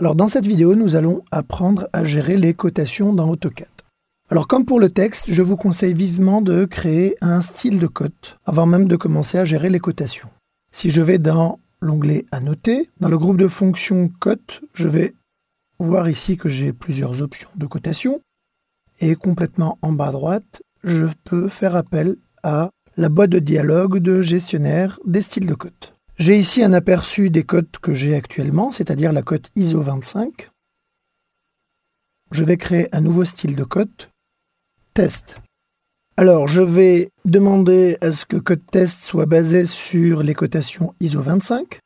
Alors dans cette vidéo, nous allons apprendre à gérer les cotations dans AutoCAD. Alors comme pour le texte, je vous conseille vivement de créer un style de cote avant même de commencer à gérer les cotations. Si je vais dans l'onglet Annoter, dans le groupe de fonctions cote, je vais voir ici que j'ai plusieurs options de cotation. Et complètement en bas à droite, je peux faire appel à la boîte de dialogue de gestionnaire des styles de cote. J'ai ici un aperçu des cotes que j'ai actuellement, c'est-à-dire la cote ISO 25. Je vais créer un nouveau style de cote, test. Alors, je vais demander à ce que code test soit basé sur les cotations ISO 25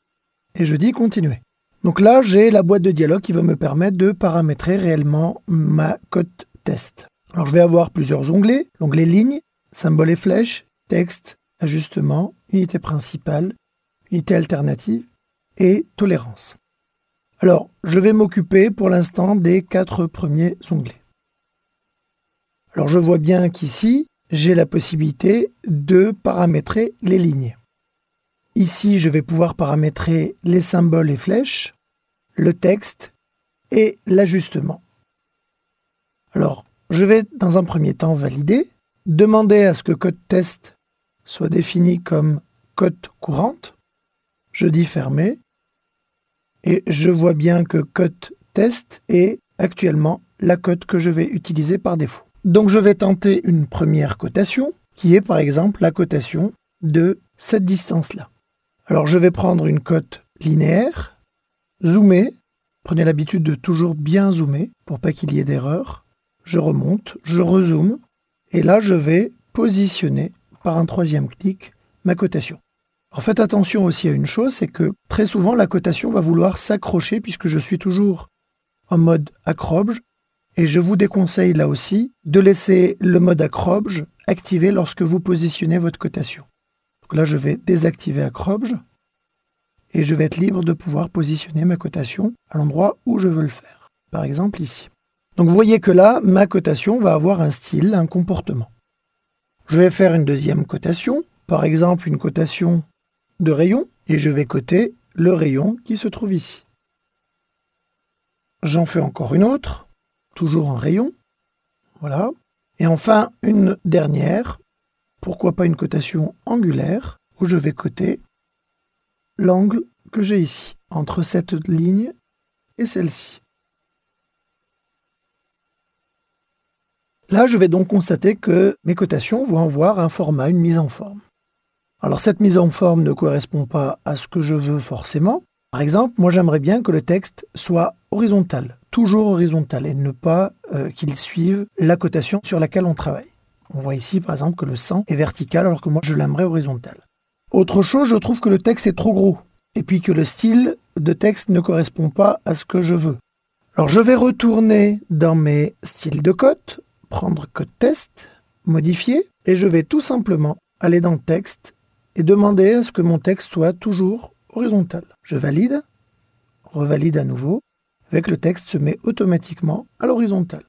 et je dis continuer. Donc là, j'ai la boîte de dialogue qui va me permettre de paramétrer réellement ma cote test. Alors, je vais avoir plusieurs onglets, l'onglet ligne, symbole et flèche, texte, ajustement, unité principale, unité alternative et tolérance. Alors, je vais m'occuper pour l'instant des 4 premiers onglets. Alors, je vois bien qu'ici, j'ai la possibilité de paramétrer les lignes. Ici, je vais pouvoir paramétrer les symboles et flèches, le texte et l'ajustement. Alors, je vais dans un premier temps valider, demander à ce que code test soit défini comme cote courante. Je dis fermer et je vois bien que cote test est actuellement la cote que je vais utiliser par défaut. Donc je vais tenter une première cotation qui est par exemple la cotation de cette distance-là. Alors je vais prendre une cote linéaire, zoomer, prenez l'habitude de toujours bien zoomer pour pas qu'il y ait d'erreur. Je remonte, je rezoome et là je vais positionner par un troisième clic ma cotation. Alors faites attention aussi à une chose, c'est que très souvent la cotation va vouloir s'accrocher puisque je suis toujours en mode accroche et je vous déconseille là aussi de laisser le mode accroche activé lorsque vous positionnez votre cotation. Donc là je vais désactiver accroche et je vais être libre de pouvoir positionner ma cotation à l'endroit où je veux le faire. Par exemple ici. Donc vous voyez que là, ma cotation va avoir un style, un comportement. Je vais faire une deuxième cotation, par exemple une cotation de rayon, et je vais coter le rayon qui se trouve ici. J'en fais encore une autre, toujours en rayon, voilà. Et enfin, une dernière, pourquoi pas une cotation angulaire, où je vais coter l'angle que j'ai ici, entre cette ligne et celle-ci. Là, je vais donc constater que mes cotations vont avoir un format, une mise en forme. Alors, cette mise en forme ne correspond pas à ce que je veux forcément. Par exemple, moi, j'aimerais bien que le texte soit horizontal, toujours horizontal, et ne pas qu'il suive la cotation sur laquelle on travaille. On voit ici, par exemple, que le 100 est vertical, alors que moi, je l'aimerais horizontal. Autre chose, je trouve que le texte est trop gros, et puis que le style de texte ne correspond pas à ce que je veux. Alors, je vais retourner dans mes styles de cote, prendre code test, modifier, et je vais tout simplement aller dans texte et demander à ce que mon texte soit toujours horizontal. Je valide, revalide à nouveau, avec le texte se met automatiquement à l'horizontale.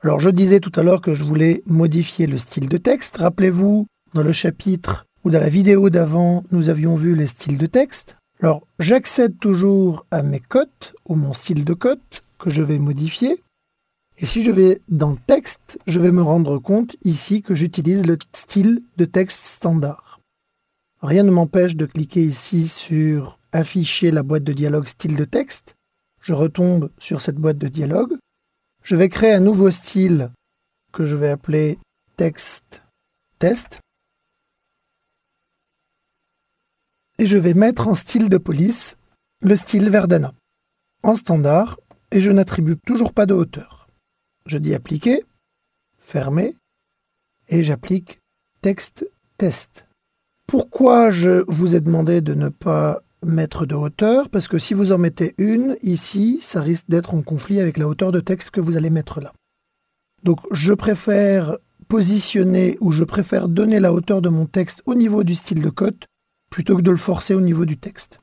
Alors je disais tout à l'heure que je voulais modifier le style de texte. Rappelez-vous, dans le chapitre ou dans la vidéo d'avant, nous avions vu les styles de texte. Alors j'accède toujours à mes cotes ou mon style de cote que je vais modifier. Et si je vais dans texte, je vais me rendre compte ici que j'utilise le style de texte standard. Rien ne m'empêche de cliquer ici sur afficher la boîte de dialogue style de texte. Je retombe sur cette boîte de dialogue. Je vais créer un nouveau style que je vais appeler texte test. Et je vais mettre en style de police le style Verdana en standard et je n'attribue toujours pas de hauteur. Je dis appliquer, fermer, et j'applique texte test. Pourquoi je vous ai demandé de ne pas mettre de hauteur? Parce que si vous en mettez une, ici, ça risque d'être en conflit avec la hauteur de texte que vous allez mettre là. Donc je préfère positionner ou je préfère donner la hauteur de mon texte au niveau du style de cote plutôt que de le forcer au niveau du texte.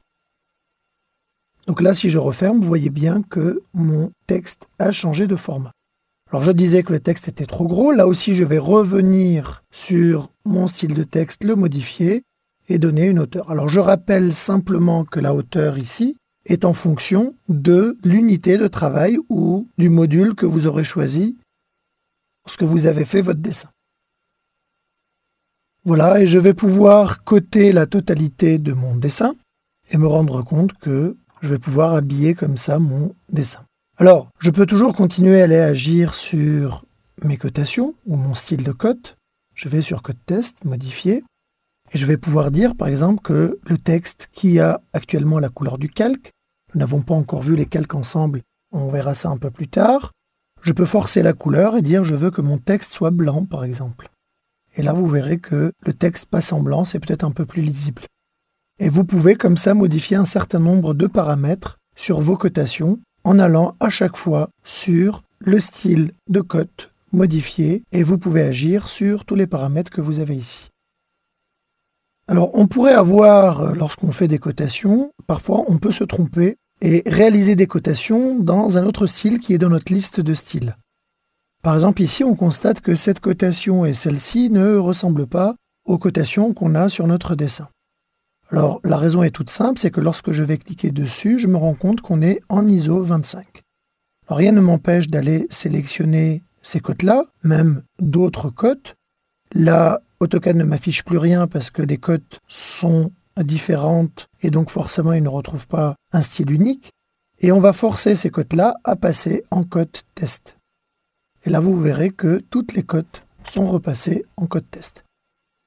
Donc là, si je referme, vous voyez bien que mon texte a changé de format. Alors je disais que le texte était trop gros. Là aussi, je vais revenir sur mon style de texte, le modifier et donner une hauteur. Alors je rappelle simplement que la hauteur ici est en fonction de l'unité de travail ou du module que vous aurez choisi lorsque vous avez fait votre dessin. Voilà, et je vais pouvoir coter la totalité de mon dessin et me rendre compte que je vais pouvoir habiller comme ça mon dessin. Alors, je peux toujours continuer à aller agir sur mes cotations ou mon style de cote. Je vais sur Code Test, modifier, et je vais pouvoir dire par exemple que le texte qui a actuellement la couleur du calque, nous n'avons pas encore vu les calques ensemble, on verra ça un peu plus tard, je peux forcer la couleur et dire je veux que mon texte soit blanc par exemple. Et là vous verrez que le texte passe en blanc, c'est peut-être un peu plus lisible. Et vous pouvez comme ça modifier un certain nombre de paramètres sur vos cotations en allant à chaque fois sur le style de cote modifié et vous pouvez agir sur tous les paramètres que vous avez ici. Alors on pourrait avoir, lorsqu'on fait des cotations, parfois on peut se tromper et réaliser des cotations dans un autre style qui est dans notre liste de styles. Par exemple ici on constate que cette cotation et celle-ci ne ressemblent pas aux cotations qu'on a sur notre dessin. Alors la raison est toute simple, c'est que lorsque je vais cliquer dessus, je me rends compte qu'on est en ISO 25. Alors, rien ne m'empêche d'aller sélectionner ces cotes-là, même d'autres cotes. Là, AutoCAD ne m'affiche plus rien parce que les cotes sont différentes et donc forcément il ne retrouve pas un style unique. Et on va forcer ces cotes-là à passer en cote test. Et là, vous verrez que toutes les cotes sont repassées en cote test.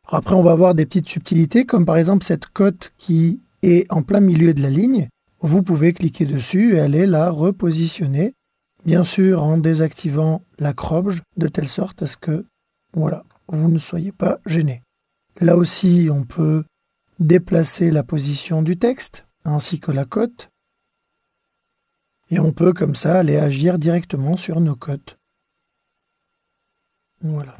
Alors après, on va avoir des petites subtilités, comme par exemple cette cote qui est en plein milieu de la ligne. Vous pouvez cliquer dessus et aller la repositionner, bien sûr en désactivant l'accroche, de telle sorte à ce que voilà, vous ne soyez pas gêné. Là aussi, on peut déplacer la position du texte, ainsi que la cote. Et on peut comme ça aller agir directement sur nos cotes. Voilà.